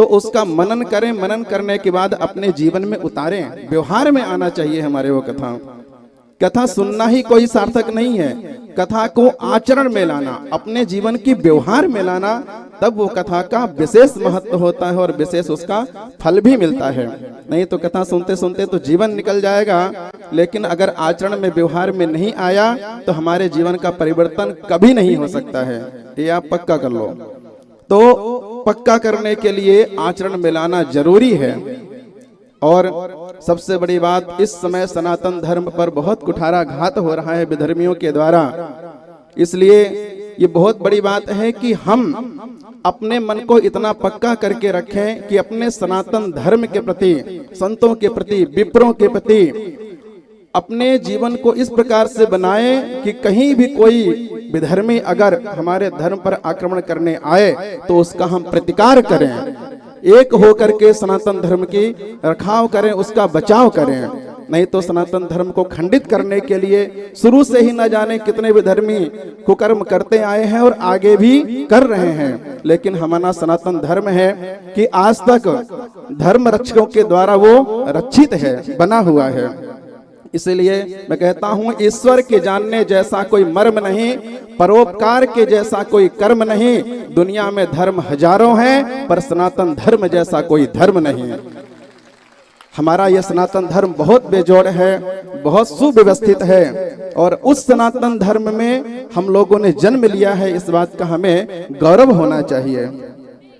तो उसका मनन करें, मनन करने के बाद अपने जीवन में उतारें, व्यवहार में आना चाहिए हमारे वो कथा। कथा सुनना ही कोई सार्थक नहीं है, कथा को आचरण में लाना, अपने जीवन की व्यवहार में लाना, तब वो कथा का विशेष महत्व होता है और विशेष उसका फल भी मिलता है। नहीं तो कथा सुनते सुनते तो जीवन निकल जाएगा, लेकिन अगर आचरण में व्यवहार में नहीं आया तो हमारे जीवन का परिवर्तन कभी नहीं हो सकता है। ये आप पक्का कर लो। तो पक्का करने के लिए आचरण में लाना जरूरी है। और सबसे बड़ी बात, इस समय सनातन धर्म पर बहुत कुठाराघात हो रहा है विधर्मियों के द्वारा। इसलिए ये बहुत बड़ी बात है कि हम अपने मन को इतना पक्का करके रखें कि अपने सनातन धर्म के प्रति, संतों के प्रति, विप्रों के प्रति अपने जीवन को इस प्रकार से बनाएं कि कहीं भी कोई विधर्मी अगर हमारे धर्म पर आक्रमण करने आए तो उसका हम प्रतिकार करें, एक होकर के सनातन धर्म की रखाव करें, उसका बचाव करें। नहीं तो सनातन धर्म को खंडित करने के लिए शुरू से ही न जाने कितने विधर्मी कुकर्म करते आए हैं और आगे भी कर रहे हैं। लेकिन हमारा सनातन धर्म है कि आज तक धर्म रक्षकों के द्वारा वो रक्षित है, बना हुआ है। इसलिए मैं कहता हूँ, ईश्वर के जानने जैसा कोई मर्म नहीं, परोपकार के जैसा कोई कर्म नहीं। दुनिया में धर्म हजारों हैं पर सनातन धर्म जैसा कोई धर्म नहीं। हमारा यह सनातन धर्म बहुत बेजोड़ है, बहुत सुव्यवस्थित है और उस सनातन धर्म में हम लोगों ने जन्म लिया है, इस बात का हमें गौरव होना चाहिए।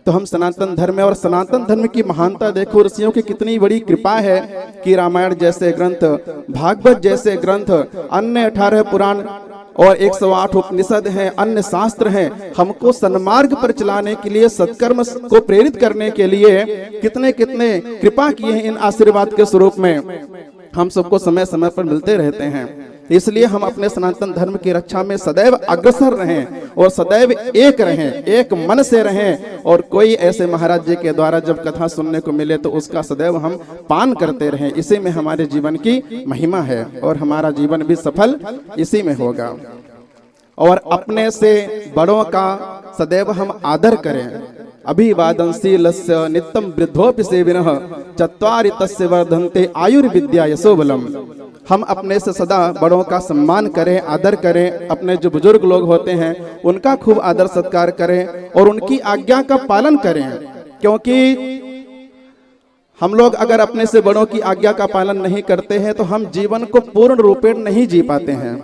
तो हम सनातन धर्म में, और सनातन धर्म की महानता देखो, ऋषियों की कितनी बड़ी कृपा है कि रामायण जैसे ग्रंथ, भागवत जैसे ग्रंथ, अन्य 18 पुराण और 108 उपनिषद हैं, अन्य शास्त्र हैं, हमको सन्मार्ग पर चलाने के लिए, सत्कर्म को प्रेरित करने के लिए कितने कितने कृपा किए हैं। इन आशीर्वाद के स्वरूप में हम सबको समय समय पर मिलते रहते हैं। इसलिए हम अपने सनातन धर्म की रक्षा में सदैव अग्रसर रहें और सदैव एक रहें, एक मन से रहें। और कोई ऐसे महाराज जी के द्वारा जब कथा सुनने को मिले तो उसका सदैव हम पान करते रहें। इसी में हमारे जीवन की महिमा है और हमारा जीवन भी सफल इसी में होगा। और अपने से बड़ों का सदैव हम आदर करें। अभिवादनशीलस्य नित्यं वृद्धोपि सेविनः चत्वारि तस्य वर्धन्ते आयुर्विद्या यशोबलम्। हम अपने से सदा बड़ों का सम्मान करें, आदर करें। अपने जो बुजुर्ग लोग होते हैं उनका खूब आदर सत्कार करें और उनकी आज्ञा का पालन करें, क्योंकि हम लोग अगर अपने से बड़ों की आज्ञा का पालन नहीं करते हैं तो हम जीवन को पूर्ण रूपेण नहीं जी पाते हैं,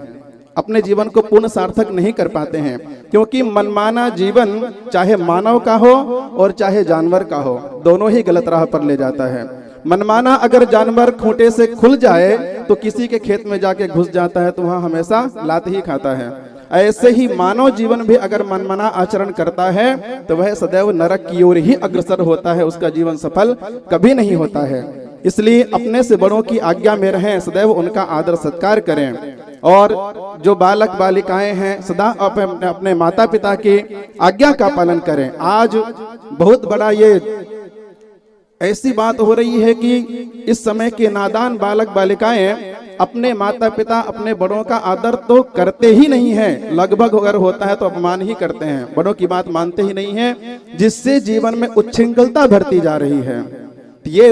अपने जीवन को पूर्ण सार्थक नहीं कर पाते हैं। क्योंकि मनमाना जीवन चाहे मानव का हो और चाहे जानवर का हो, दोनों ही गलत राह पर ले जाता है। मनमाना अगर जानवर खूंटे से खुल जाए तो किसी के खेत में जाके घुस जाता है तो वहां हमेशा लात ही खाता है। ऐसे ही मानव जीवन भी अगर मनमाना आचरण करता है तो वह सदैव नरक की ओर ही अग्रसर होता है, उसका जीवन सफल कभी नहीं होता है। इसलिए अपने से बड़ों की आज्ञा में रहें, सदैव उनका आदर सत्कार करें। और जो बालक बालिकाएं हैं सदा अपने माता पिता की आज्ञा का पालन करें। आज बहुत बड़ा ये ऐसी बात हो रही है कि इस समय के नादान बालक बालिकाएं अपने माता पिता, अपने बड़ों का आदर तो करते ही नहीं हैं, लगभग अगर होता है तो अपमान ही करते हैं, बड़ों की बात मानते ही नहीं हैं, जिससे जीवन में उच्छृंखलता बढ़ती जा रही है। ये